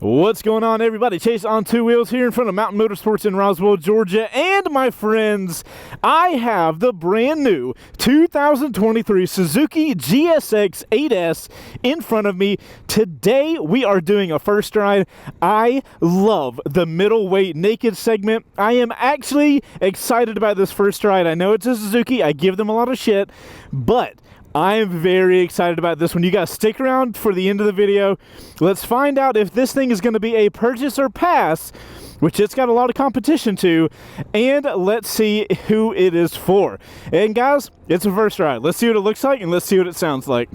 What's going on, everybody? Chaseontwowheels here in front of Mountain Motorsports in Roswell, Georgia. And my friends, I have the brand new 2023 Suzuki GSX-8S in front of me. Today, we are doing a first ride. I love the middleweight naked segment. I am actually excited about this first ride. I know it's a Suzuki. I give them a lot of shit, but I am very excited about this one. You guys stick around for the end of the video. Let's find out if this thing is going to be a purchase or pass, which it's got a lot of competition to, and let's see who it is for. And guys, it's a first ride. Let's see what it looks like and let's see what it sounds like.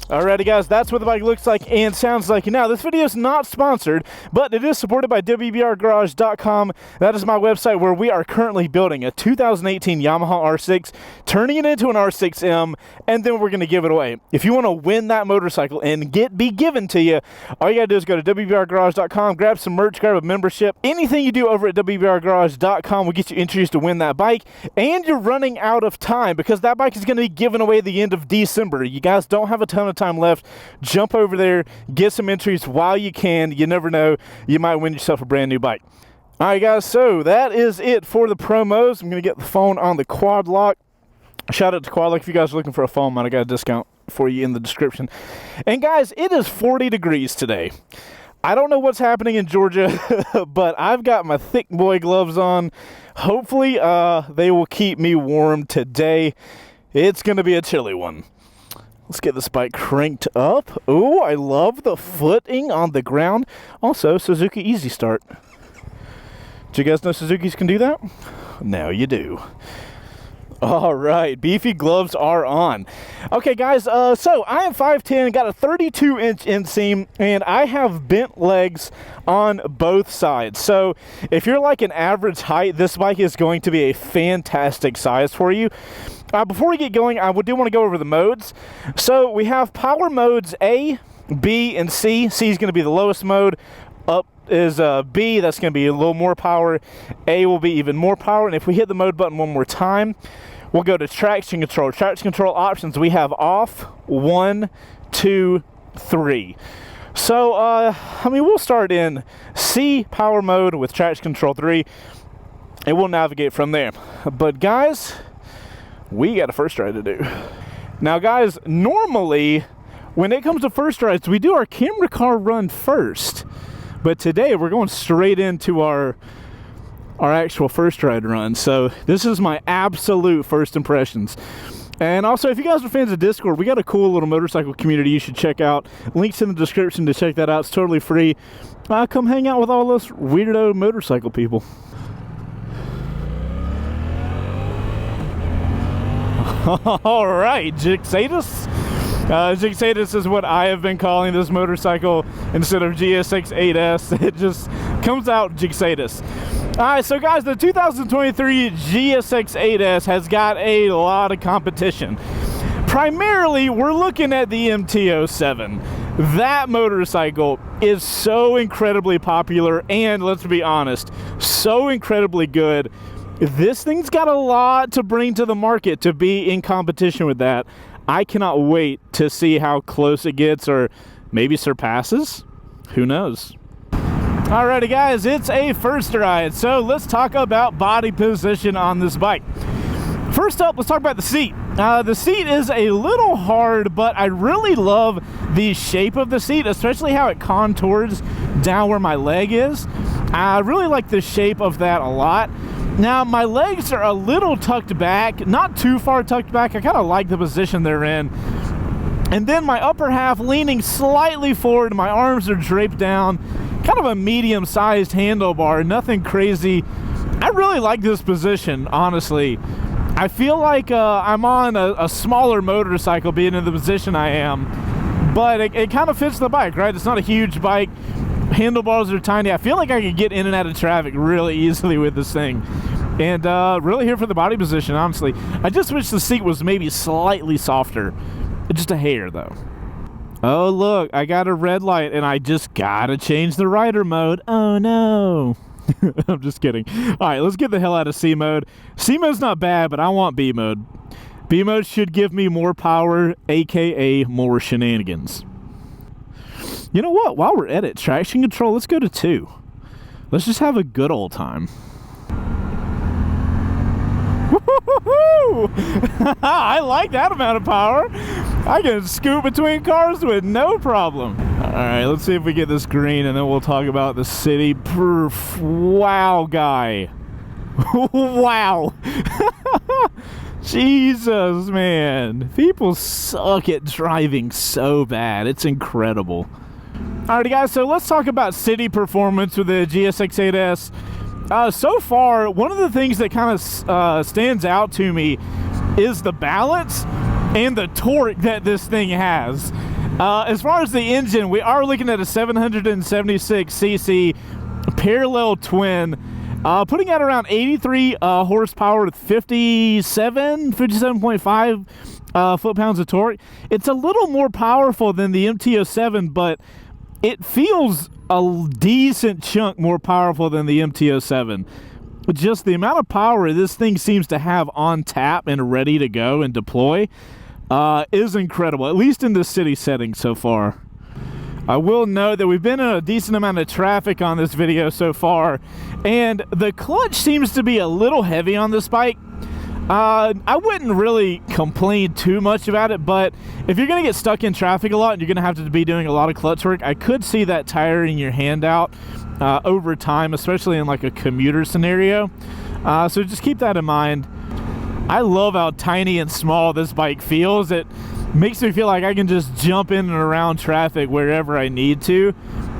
Alrighty guys, that's what the bike looks like and sounds like. Now, this video is not sponsored, but it is supported by WBRGarage.com. That is my website where we are currently building a 2018 Yamaha R6, turning it into an R6M, and then we're going to give it away. If you want to win that motorcycle and be given to you, all you got to do is go to WBRGarage.com, grab some merch, grab a membership. Anything you do over at WBRGarage.com will get you introduced to win that bike, and you're running out of time because that bike is going to be given away at the end of December. You guys don't have a ton of time left. Jump over there, get some entries while you can. You never know, you might win yourself a brand new bike. All right guys, so that is it for the promos. I'm gonna get the phone on the quad lock. Shout out to quad lock. If you guys are looking for a phone, I got a discount for you in the description. And guys, it is 40 degrees today. I don't know what's happening in Georgia, but I've got my thick boy gloves on. Hopefully they will keep me warm today. It's gonna be a chilly one. Let's get this bike cranked up. Oh, I love the footing on the ground. Also, Suzuki Easy Start. Do you guys know Suzukis can do that? Now you do. All right, beefy gloves are on. Okay, guys, so I am 5'10", got a 32-inch inseam, and I have bent legs on both sides. So if you're like an average height, this bike is going to be a fantastic size for you. Before we get going, I do want to go over the modes. So we have power modes A, B, and C. C is going to be the lowest mode. Up is B, that's going to be a little more power. A will be even more power. And if we hit the mode button one more time, we'll go to traction control. Traction control options, we have off, 1, 2, 3. So, I mean, we'll start in C power mode with traction control 3, and we'll navigate from there. But guys, we got a first ride to do. Now guys, normally when it comes to first rides, we do our camera car run first, but today we're going straight into our actual first ride run. So this is my absolute first impressions. And also, if you guys are fans of Discord, we got a cool little motorcycle community you should check out. Links in the description to check that out. It's totally free. Come hang out with all those weirdo motorcycle people. All right, GSX-8S. GSX-8S is what I have been calling this motorcycle instead of GSX-8S. It just comes out GSX-8S. All right, so guys, the 2023 GSX-8S has got a lot of competition. Primarily, we're looking at the MT-07. That motorcycle is so incredibly popular and, let's be honest, so incredibly good. This thing's got a lot to bring to the market to be in competition with that. I cannot wait to see how close it gets, or maybe surpasses. Who knows? Alrighty guys, it's a first ride, so let's talk about body position on this bike. First up, let's talk about the seat. The seat is a little hard, but I really love the shape of the seat, especially how it contours down where my leg is. I really like the shape of that a lot. Now, my legs are a little tucked back, not too far tucked back. I kind of like the position they're in. And then my upper half leaning slightly forward, my arms are draped down, kind of a medium-sized handlebar, nothing crazy. I really like this position, honestly. I feel like I'm on a smaller motorcycle being in the position I am, but it kind of fits the bike, right? It's not a huge bike. Handlebars are tiny. I feel like I could get in and out of traffic really easily with this thing. And really here for the body position, honestly. I just wish the seat was maybe slightly softer. Just a hair, though. Oh, look, I got a red light, and I just gotta change the rider mode. Oh, no. I'm just kidding. All right, let's get the hell out of C mode. C mode's not bad, but I want B mode. B mode should give me more power, aka more shenanigans. You know what? While we're at it, traction control, let's go to 2. Let's just have a good old time. Woo-hoo-hoo-hoo! I like that amount of power. I can scoot between cars with no problem. All right, let's see if we get this green, and then we'll talk about the city. Perf. Wow, guy. Wow. Jesus, man. People suck at driving so bad. It's incredible. Alrighty, guys, so let's talk about city performance with the GSX-8S. So far, one of the things that kind of stands out to me is the balance and the torque that this thing has. As far as the engine, we are looking at a 776cc parallel twin, putting out around 83 horsepower with 57.5 foot-pounds of torque. It's a little more powerful than the MT-07, but it feels a decent chunk more powerful than the MT-07. Just the amount of power this thing seems to have on tap and ready to go and deploy is incredible, at least in the city setting so far. I will note that we've been in a decent amount of traffic on this video so far, and the clutch seems to be a little heavy on this bike. I wouldn't really complain too much about it, but if you're going to get stuck in traffic a lot and you're going to have to be doing a lot of clutch work, I could see that tiring your hand out over time, especially in like a commuter scenario. So just keep that in mind. I love how tiny and small this bike feels. It makes me feel like I can just jump in and around traffic wherever I need to.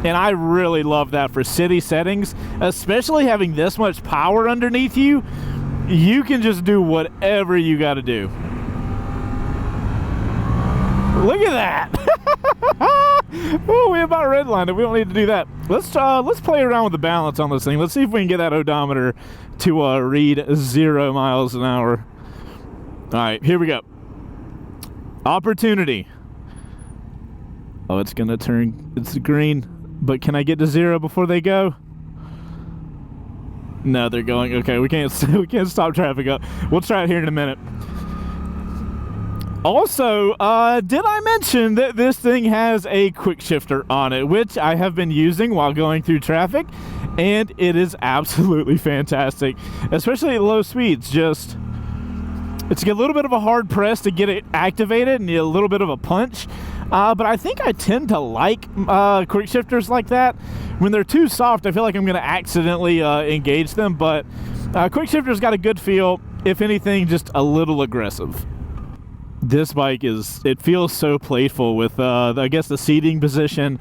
And I really love that for city settings, especially having this much power underneath you. You can just do whatever you got to do. Look at that. Oh, we about redlined it. We don't need to do that. Let's play around with the balance on this thing. Let's see if we can get that odometer to read 0 miles an hour. All right, here we go. Opportunity. Oh, it's gonna turn. It's green, but can I get to 0 before they go? No, they're going. Okay, we can't stop traffic up. We'll try it here in a minute. Also, did I mention that this thing has a Quickshifter on it, which I have been using while going through traffic, and it is absolutely fantastic, especially at low speeds. Just, it's a little bit of a hard press to get it activated and a little bit of a punch. But I think I tend to like quick shifters like that. When they're too soft, I feel like I'm going to accidentally engage them. But quick shifter's got a good feel. If anything, just a little aggressive. This bike it feels so playful with, I guess, the seating position.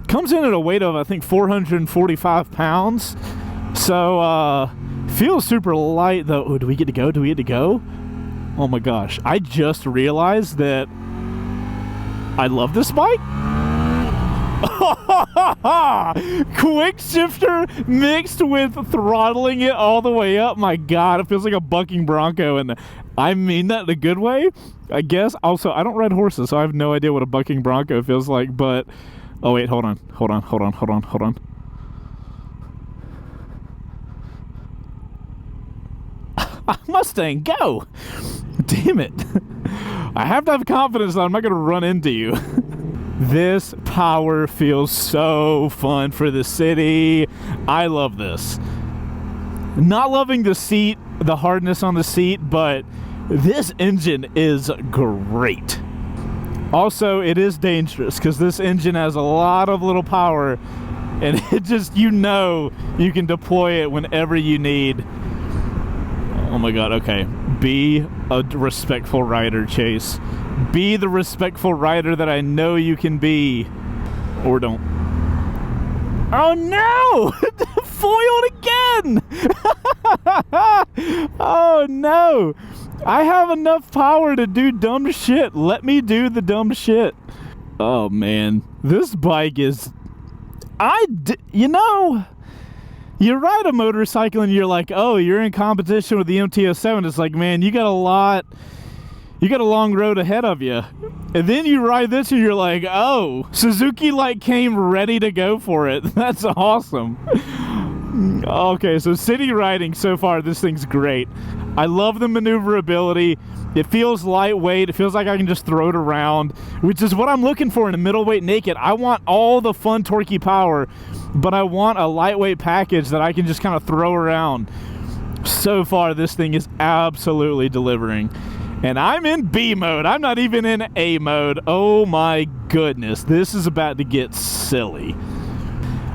Comes in at a weight of, I think, 445 pounds. So, feels super light, though. Oh, do we get to go? Do we get to go? Oh my gosh, I just realized that I love this bike. Quickshifter mixed with throttling it all the way up. My God, it feels like a bucking bronco, and I mean that in a good way, I guess. Also, I don't ride horses, so I have no idea what a bucking bronco feels like, but... Oh wait, hold on. Mustang, go! Damn it. I have to have confidence that I'm not going to run into you. This power feels so fun for the city. I love this. Not loving the seat, the hardness on the seat, but this engine is great. Also, it is dangerous because this engine has a lot of little power, and it just, you know, you can deploy it whenever you need. Oh my God, okay. Be a respectful rider, Chase. Be the respectful rider that I know you can be. Or don't. Oh no! Foiled again! Oh no! I have enough power to do dumb shit. Let me do the dumb shit. Oh man. This bike is... you know... You ride a motorcycle and you're like, oh, you're in competition with the MT-07. It's like, man, you got a long road ahead of you. And then you ride this and you're like, oh, Suzuki like came ready to go for it. That's awesome. Okay, so city riding so far, this thing's great. I love the maneuverability. It feels lightweight. It feels like I can just throw it around, which is what I'm looking for in a middleweight naked. I want all the fun torquey power, but I want a lightweight package that I can just kind of throw around. So far, this thing is absolutely delivering. And I'm in B mode. I'm not even in A mode. Oh my goodness. This is about to get silly.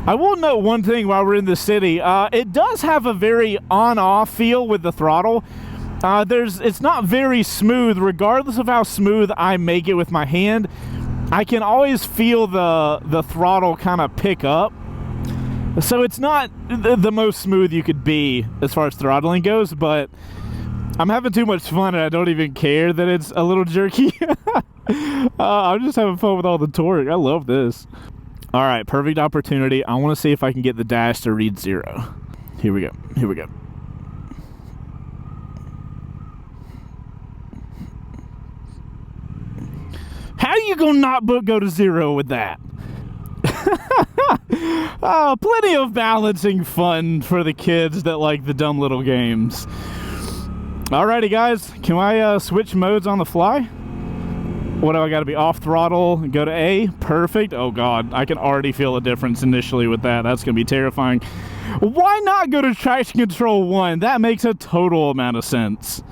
I will note one thing while we're in the city. It does have a very on-off feel with the throttle. It's not very smooth. Regardless of how smooth I make it with my hand, I can always feel the throttle kind of pick up. So it's not the most smooth you could be as far as throttling goes, but I'm having too much fun and I don't even care that it's a little jerky. I'm just having fun with all the torque. I love this. All right, perfect opportunity. I want to see if I can get the dash to read 0. Here we go. Here we go. How you gonna not go to 0 with that? Oh, plenty of balancing fun for the kids that like the dumb little games. Alrighty, guys. Can I switch modes on the fly? What do I got to be? Off throttle, go to A? Perfect. Oh God, I can already feel a difference initially with that. That's going to be terrifying. Why not go to traction control 1? That makes a total amount of sense.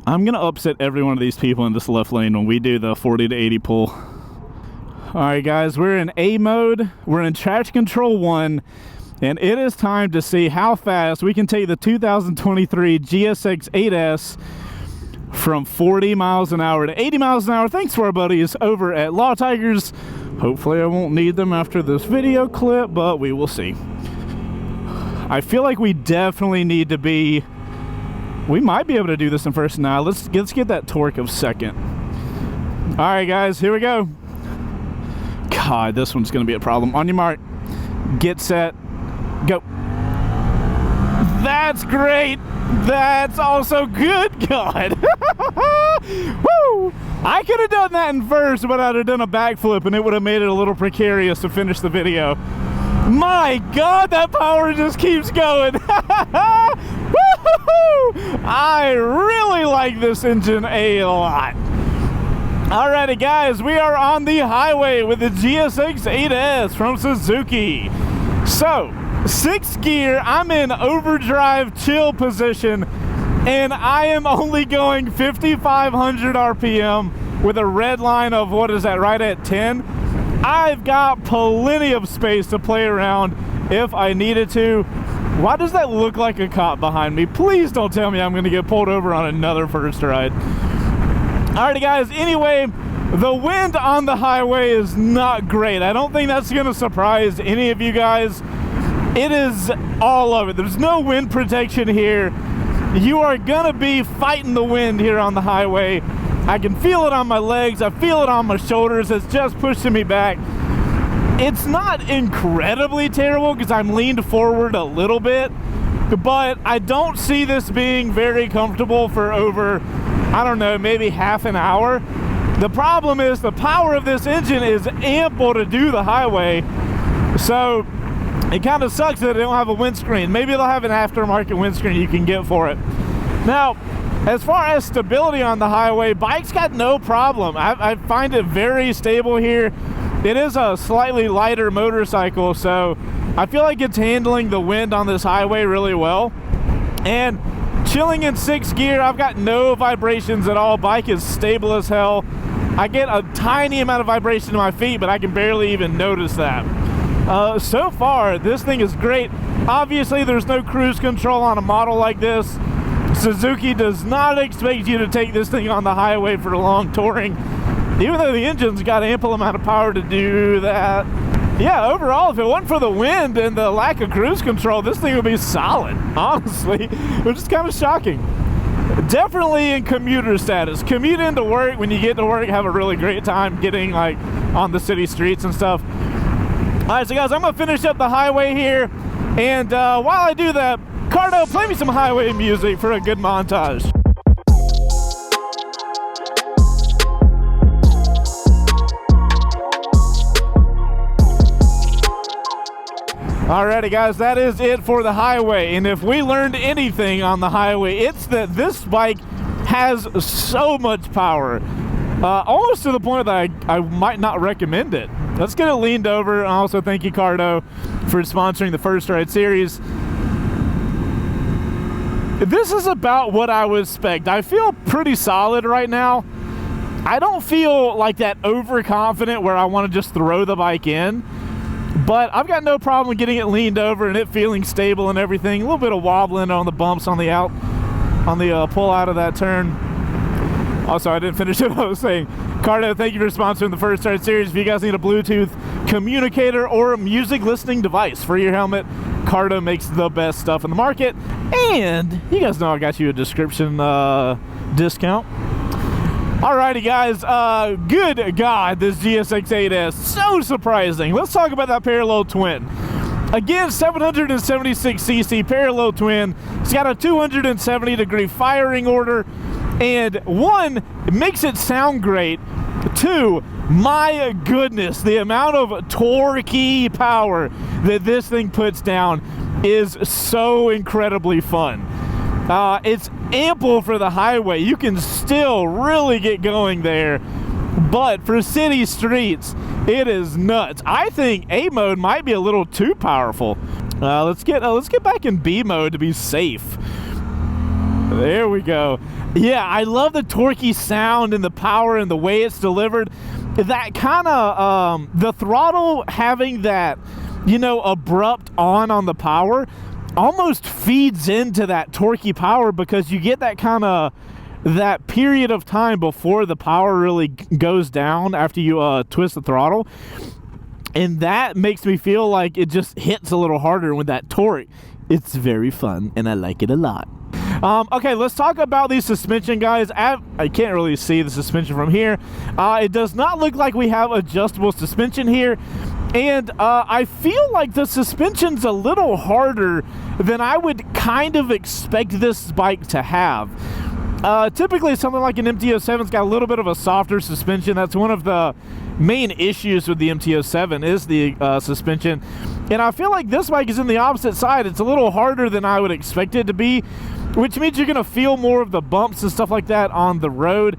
I'm going to upset every one of these people in this left lane when we do the 40 to 80 pull. Alright guys, we're in A mode. We're in traction control 1. And it is time to see how fast we can take the 2023 GSX-8S from 40 miles an hour to 80 miles an hour, thanks to our buddies over at Law Tigers. Hopefully I won't need them after this video clip, but we will see. I feel like we definitely need to be... We might be able to do this in first now. Let's get that torque of second. Alright guys, here we go. God, this one's going to be a problem. On your mark, get set, go. That's great. That's also good. God. Woo! I could have done that in first, but I'd have done a backflip and it would have made it a little precarious to finish the video. My God, that power just keeps going. I really like this engine a lot. Alrighty guys, we are on the highway with the GSX-8S from Suzuki. So, 6th gear, I'm in overdrive chill position, and I am only going 5,500 RPM with a red line of, what is that, right at 10? I've got plenty of space to play around if I needed to. Why does that look like a cop behind me? Please don't tell me I'm going to get pulled over on another first ride. Alrighty guys, anyway, the wind on the highway is not great. I don't think that's going to surprise any of you guys. It is all of it. There's no wind protection here. you are gonna be fighting the wind here on the highway. I can feel it on my legs, I feel it on my shoulders, it's just pushing me back. It's not incredibly terrible because I'm leaned forward a little bit, but I don't see this being very comfortable for over, I don't know, maybe half an hour. The problem is the power of this engine is ample to do the highway, so it kind of sucks that they don't have a windscreen. Maybe they'll have an aftermarket windscreen you can get for it. Now, as far as stability on the highway, bike's got no problem. I find it very stable here. It is a slightly lighter motorcycle, so I feel like it's handling the wind on this highway really well. And chilling in 6th gear, I've got no vibrations at all. Bike is stable as hell. I get a tiny amount of vibration in my feet, but I can barely even notice that. So far, this thing is great. Obviously, there's no cruise control on a model like this. Suzuki does not expect you to take this thing on the highway for long touring, even though the engine's got ample amount of power to do that. Yeah, overall, if it wasn't for the wind and the lack of cruise control, this thing would be solid, honestly, which is kind of shocking. Definitely in commuter status. Commute into work, when you get to work, have a really great time getting like on the city streets and stuff. All right, so guys, I'm gonna finish up the highway here, and while I do that, Cardo, play me some highway music for a good montage. Alrighty guys, that is it for the highway, and if we learned anything on the highway, it's that this bike has so much power, almost to the point that I might not recommend it. Let's get it leaned over, and also thank you Cardo for sponsoring the First Ride series. This is about what I would expect. I feel pretty solid right now. I don't feel like that overconfident where I want to just throw the bike in. But I've got no problem getting it leaned over and it feeling stable and everything. A little bit of wobbling on the bumps on the pull out of that turn. Also, I didn't finish what I was saying. Cardo, thank you for sponsoring the First Ride series. If you guys need a Bluetooth communicator or a music listening device for your helmet, Cardo makes the best stuff in the market. And you guys know I got you a description discount. Alrighty guys, good God, this GSX-8S, so surprising. Let's talk about that parallel twin. Again, 776cc parallel twin. It's got a 270-degree firing order, and one, it makes it sound great. Two, my goodness, the amount of torquey power that this thing puts down is so incredibly fun. It's ample for the highway. You can still really get going there, but for city streets, it is nuts. I think A mode might be a little too powerful. Let's get back in B mode to be safe. There we go. Yeah, I love the torquey sound and the power and the way it's delivered. That kind of the throttle having that, you know, abrupt on the power almost feeds into that torquey power, because you get that kind of that period of time before the power really goes down after you twist the throttle, and that makes me feel like it just hits a little harder with that torque. It's very fun and I like it a lot. Okay, let's talk about the suspension, guys. I can't really see the suspension from here. It does not look like we have adjustable suspension here. And I feel like the suspension's a little harder than I would kind of expect this bike to have. Typically, something like an MT-07's got a little bit of a softer suspension. That's one of the main issues with the MT-07 is the suspension. And I feel like this bike is in the opposite side. It's a little harder than I would expect it to be, which means you're going to feel more of the bumps and stuff like that on the road.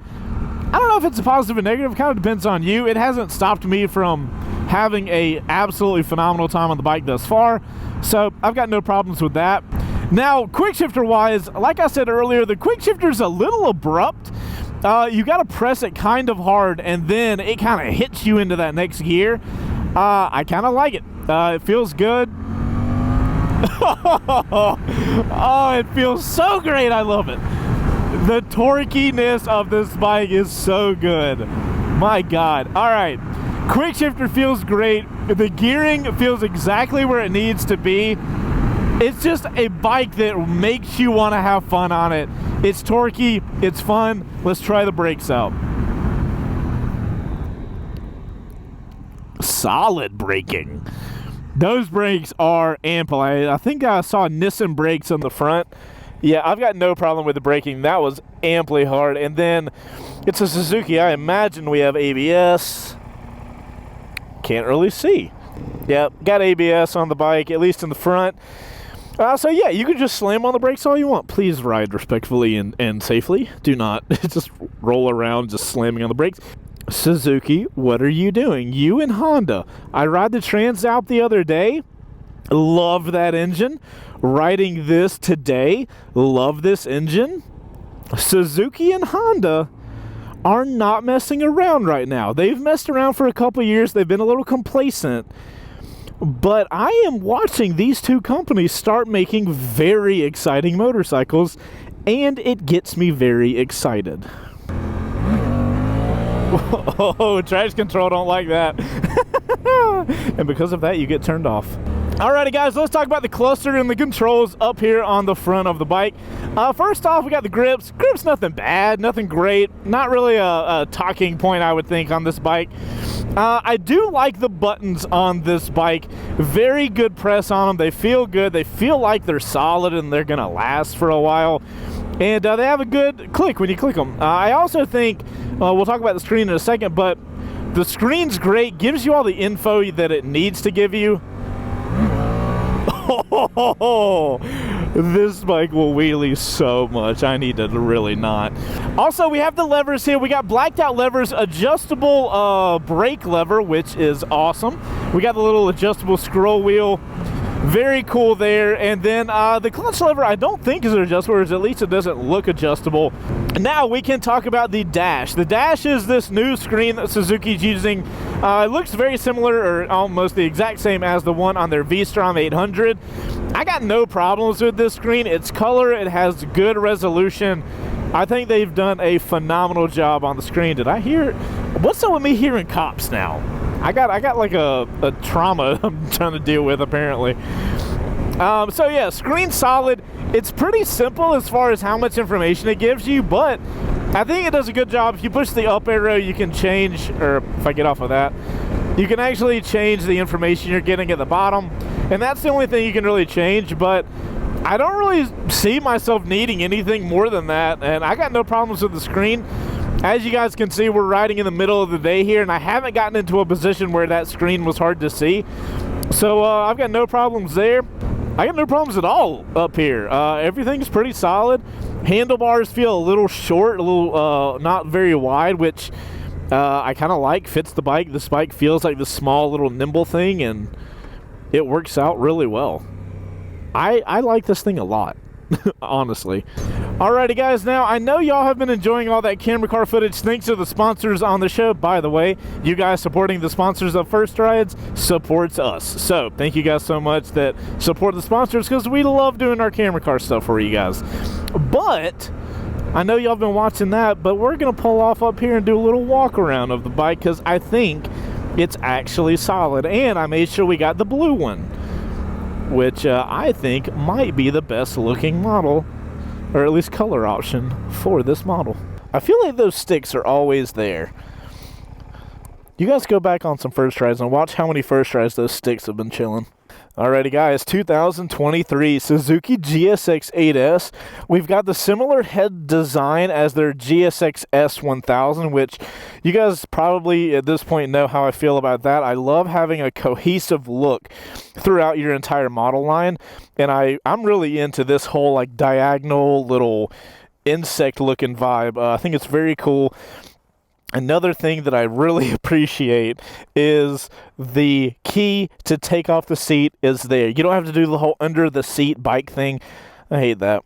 I don't know if it's a positive or negative. It kind of depends on you. It hasn't stopped me from having a absolutely phenomenal time on the bike thus far, so I've got no problems with that. Now, Quickshifter wise, like I said earlier, the Quickshifter's a little abrupt. You got to press it kind of hard, and then it kind of hits you into that next gear. I kind of like it. It feels good. Oh, it feels so great. I love it. The torquiness of this bike is so good. My God. All right. Quickshifter feels great. The gearing feels exactly where it needs to be. It's just a bike that makes you want to have fun on it. It's torquey, it's fun. Let's try the brakes out. Solid braking. Those brakes are ample. I think I saw Nissan brakes on the front. Yeah, I've got no problem with the braking. That was amply hard. And then it's a Suzuki. I imagine we have ABS. Can't really see. Yeah, got ABS on the bike, at least in the front. So yeah, you can just slam on the brakes all you want. Please ride respectfully and safely. Do not just roll around just slamming on the brakes. Suzuki, what are you doing? You and Honda. I ride the Trans Alp the other day. Love that engine. Riding this today. Love this engine. Suzuki and Honda are not messing around right now. They've messed around for a couple years. They've been a little complacent. But I am watching these two companies start making very exciting motorcycles, and it gets me very excited. Oh, traction control don't like that. And because of that, you get turned off. Alrighty guys, let's talk about the cluster and the controls up here on the front of the bike. First off, we got the grips. Grips, nothing bad, nothing great. Not really a talking point, I would think, on this bike. I do like the buttons on this bike. Very good press on them. They feel good. They feel like they're solid and they're going to last for a while. And they have a good click when you click them. I also think, we'll talk about the screen in a second, but the screen's great. Gives you all the info that it needs to give you. Oh, this bike will wheelie so much. I need to really not. Also, we have the levers here. We got blacked out levers, adjustable brake lever, which is awesome. We got the little adjustable scroll wheel. Very cool there. And then the clutch lever I don't think is adjustable, or at least it doesn't look adjustable. Now we can talk about the dash. The dash is this new screen that Suzuki's using. It looks very similar, or almost the exact same as the one on their V-Strom 800. I got no problems with this screen. It's color, it has good resolution. I think they've done a phenomenal job on the screen. Did I hear? What's up with me hearing cops now? I got like a trauma I'm trying to deal with, apparently. So yeah, screen solid. It's pretty simple as far as how much information it gives you, but I think it does a good job. If you push the up arrow, you can change, or if I get off of that, you can actually change the information you're getting at the bottom, and that's the only thing you can really change. But I don't really see myself needing anything more than that, and I got no problems with the screen. As you guys can see, we're riding in the middle of the day here, and I haven't gotten into a position where that screen was hard to see. So I've got no problems there. I got no problems at all up here. Everything's pretty solid. Handlebars feel a little short, a little not very wide, which I kind of like. Fits the bike. This bike feels like this small little nimble thing, and it works out really well. I like this thing a lot. Honestly. Alrighty guys, now I know y'all have been enjoying all that camera car footage thanks to the sponsors on the show. By the way, you guys supporting the sponsors of First Rides supports us. So thank you guys so much that support the sponsors, because we love doing our camera car stuff for you guys. But I know y'all been watching that, but we're gonna pull off up here and do a little walk around of the bike, because I think it's actually solid. And I made sure we got the blue one, which I think might be the best looking model, or at least color option for this model. I feel like those sticks are always there. You guys go back on some first tries and watch how many first tries those sticks have been chilling. Alrighty guys, 2023 Suzuki GSX-8S. We've got the similar head design as their GSX-S 1000, which you guys probably at this point know how I feel about that. I love having a cohesive look throughout your entire model line, and I'm really into this whole like diagonal little insect looking vibe. I think it's very cool. Another thing that I really appreciate is the key to take off the seat is there. You don't have to do the whole under the seat bike thing. I hate that.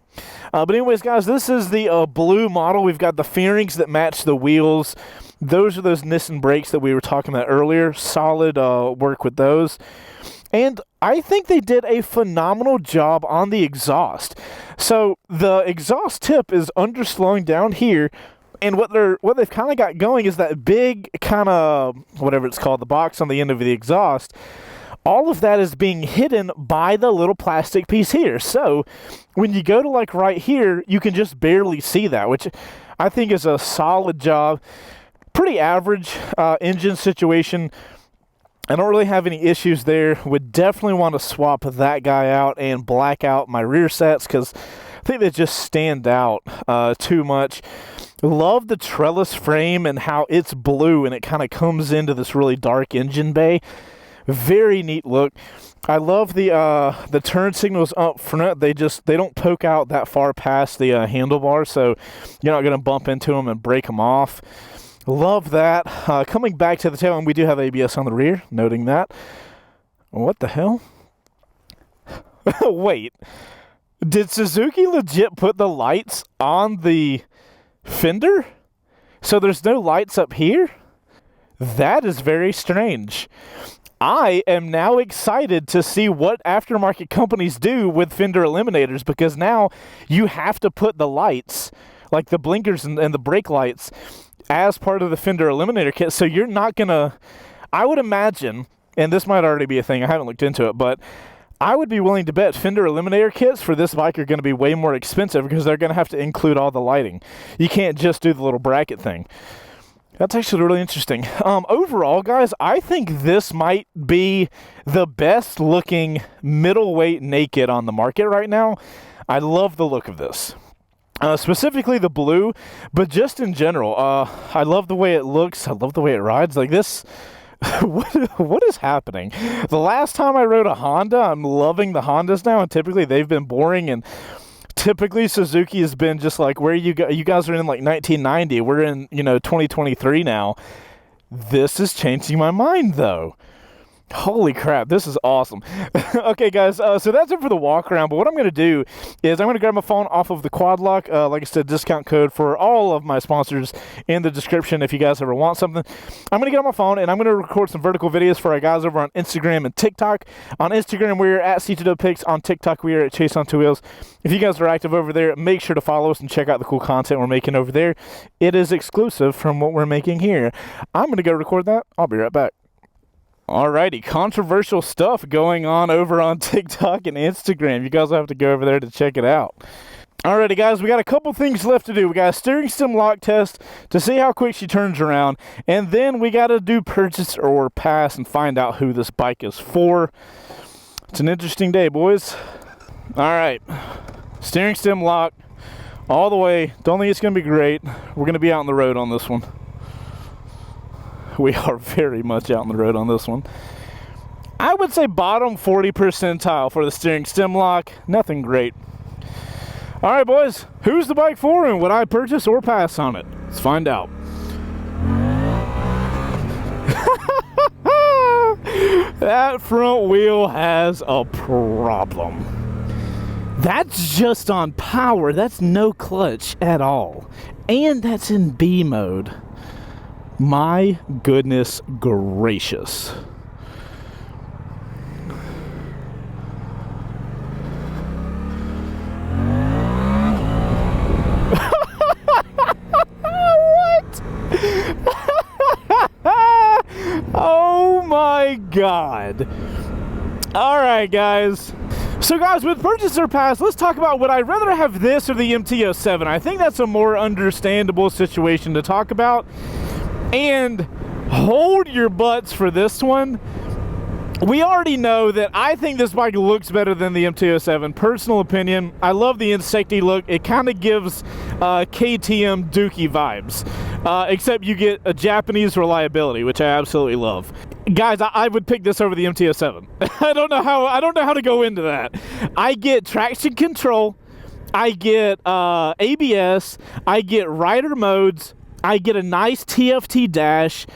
But anyways, guys, this is the blue model. We've got the fairings that match the wheels. Those are those Nissan brakes that we were talking about earlier. Solid work with those. And I think they did a phenomenal job on the exhaust. So the exhaust tip is underslowing down here. And what they've kind of got going is that big kind of, whatever it's called, the box on the end of the exhaust, all of that is being hidden by the little plastic piece here. So when you go to like right here, you can just barely see that, which I think is a solid job. Pretty average engine situation. I don't really have any issues there. Would definitely want to swap that guy out and black out my rear sets because I think they just stand out too much. Love the trellis frame and how it's blue and it kind of comes into this really dark engine bay. Very neat look. I love the turn signals up front. They don't poke out that far past the handlebars, so you're not going to bump into them and break them off. Love that. Coming back to the tail end, we do have ABS on the rear, noting that. What the hell? Wait. Did Suzuki legit put the lights on the fender? So there's no lights up here? That is very strange. I am now excited to see what aftermarket companies do with fender eliminators, because now you have to put the lights, like the blinkers and the brake lights, as part of the fender eliminator kit. So you're not gonna, I would imagine, and this might already be a thing, I haven't looked into it, but I would be willing to bet fender eliminator kits for this bike are going to be way more expensive because they're going to have to include all the lighting. You can't just do the little bracket thing. That's actually really interesting. Overall, guys, I think this might be the best looking middleweight naked on the market right now. I love the look of this. Specifically the blue, but just in general, I love the way it looks. I love the way it rides. Like this, what is happening? The last time I rode a Honda, I'm loving the Hondas now, and typically they've been boring, and typically Suzuki has been just like, where you guys are in like 1990. We're in, 2023 now. This is changing my mind though. Holy crap, this is awesome. Okay, guys, so that's it for the walk around, but what I'm going to do is I'm going to grab my phone off of the quad lock. Like I said, discount code for all of my sponsors in the description if you guys ever want something. I'm going to get on my phone, and I'm going to record some vertical videos for our guys over on Instagram and TikTok. On Instagram, we're at C2WPics. On TikTok, we are at Chaseontwowheels. If you guys are active over there, make sure to follow us and check out the cool content we're making over there. It is exclusive from what we're making here. I'm going to go record that. I'll be right back. Alrighty, controversial stuff going on over on TikTok and Instagram. You guys will have to go over there to check it out. Alrighty, guys, we got a couple things left to do. We got a steering stem lock test to see how quick she turns around, and then we got to do purchase or pass and find out who this bike is for. It's an interesting day, boys. Alright, steering stem lock all the way. Don't think it's going to be great. We're going to be out on the road on this one. We are very much out on the road on this one. I would say bottom 40 percentile for the steering stem lock. Nothing great. All right, boys. Who's the bike for, and would I purchase or pass on it? Let's find out. That front wheel has a problem. That's just on power. That's no clutch at all. And that's in B mode. My goodness gracious. What? Oh my God. All right, guys. So guys, with purchase or pass, let's talk about would I rather have this or the MT-07. I think that's a more understandable situation to talk about. And hold your butts for this one. We already know that I think this bike looks better than the MT-07. Personal opinion. I love the insecty look. It kind of gives KTM Dookie vibes. Except you get a Japanese reliability, which I absolutely love. Guys, I would pick this over the MT-07. I don't know how to go into that. I get traction control. I get ABS. I get rider modes. I get a nice TFT dash.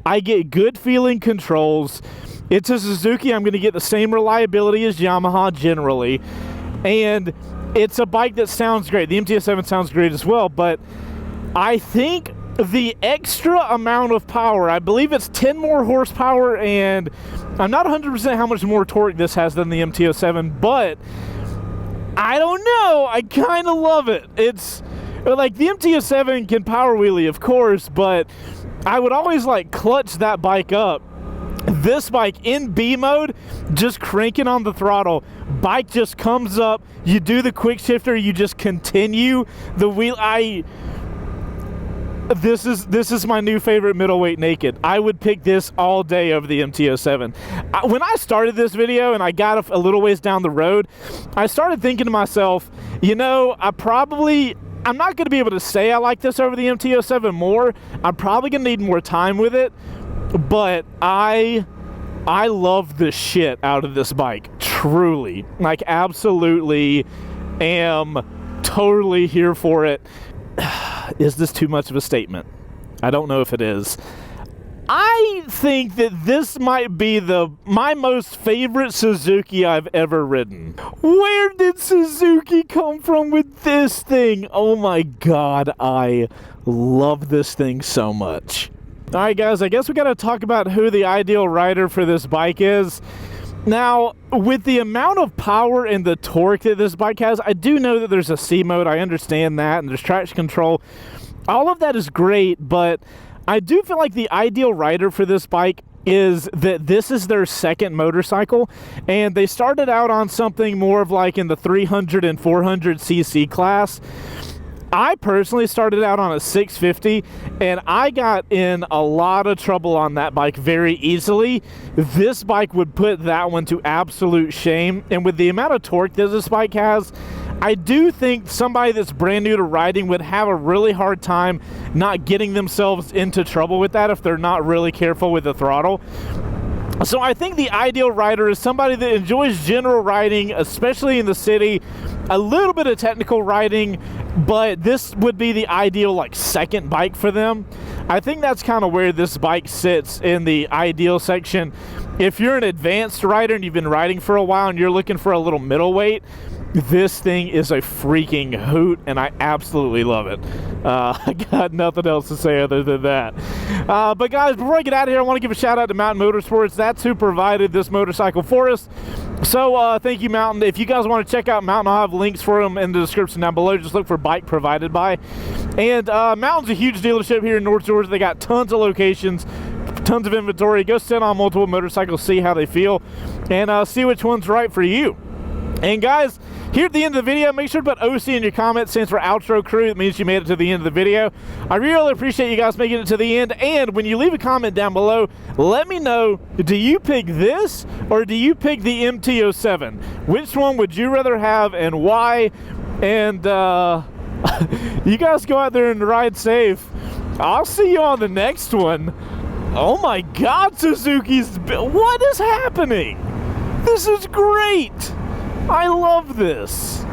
I get good feeling controls. It's a Suzuki. I'm going to get the same reliability as Yamaha generally. And it's a bike that sounds great. The MT-07 sounds great as well, but I think the extra amount of power, I believe it's 10 more horsepower, and I'm not 100% how much more torque this has than the MT-07, but I don't know. I kind of love it. It's like the MT-07 can power wheelie, of course, but I would always like clutch that bike up This bike in B mode, just cranking on the throttle, bike just comes up, you do the quick shifter, you just continue the wheel. This is my new favorite middleweight naked. I would pick this all day over the MT-07. When I started this video and I got a little ways down the road, I started thinking to myself, you know, I'm not going to be able to say I like this over the MT-07 more. I'm probably going to need more time with it, but I love the shit out of this bike. Truly. Like, absolutely am totally here for it. Is this too much of a statement? I don't know if it is. I think that this might be my most favorite Suzuki I've ever ridden. Where did Suzuki come from with this thing? Oh my God, I love this thing so much. All right, guys, I guess we got to talk about who the ideal rider for this bike is. Now, with the amount of power and the torque that this bike has, I do know that there's a C mode. I understand that, and there's traction control. All of that is great, but I do feel like the ideal rider for this bike is that this is their second motorcycle, and they started out on something more of like in the 300 and 400 cc class. I personally started out on a 650, and I got in a lot of trouble on that bike very easily. This bike would put that one to absolute shame, and with the amount of torque that this bike has, I do think somebody that's brand new to riding would have a really hard time not getting themselves into trouble with that if they're not really careful with the throttle. So I think the ideal rider is somebody that enjoys general riding, especially in the city, a little bit of technical riding, but this would be the ideal like second bike for them. I think that's kind of where this bike sits in the ideal section. If you're an advanced rider and you've been riding for a while and you're looking for a little middleweight, this thing is a freaking hoot, and I absolutely love it. I got nothing else to say other than that. But guys, before I get out of here, I want to give a shout out to Mountain Motorsports. That's who provided this motorcycle for us. So thank you, Mountain. If you guys want to check out Mountain, I'll have links for them in the description down below. Just look for bike provided by. And Mountain's a huge dealership here in North Georgia. They got tons of locations, tons of inventory. Go sit on multiple motorcycles, see how they feel, and see which one's right for you. And guys, here at the end of the video, make sure to put OC in your comments. Stands for Outro Crew. That means you made it to the end of the video. I really appreciate you guys making it to the end. And when you leave a comment down below, let me know, do you pick this or do you pick the MT-07? Which one would you rather have and why? And you guys go out there and ride safe. I'll see you on the next one. Oh my God, Suzuki's, what is happening? This is great. I love this.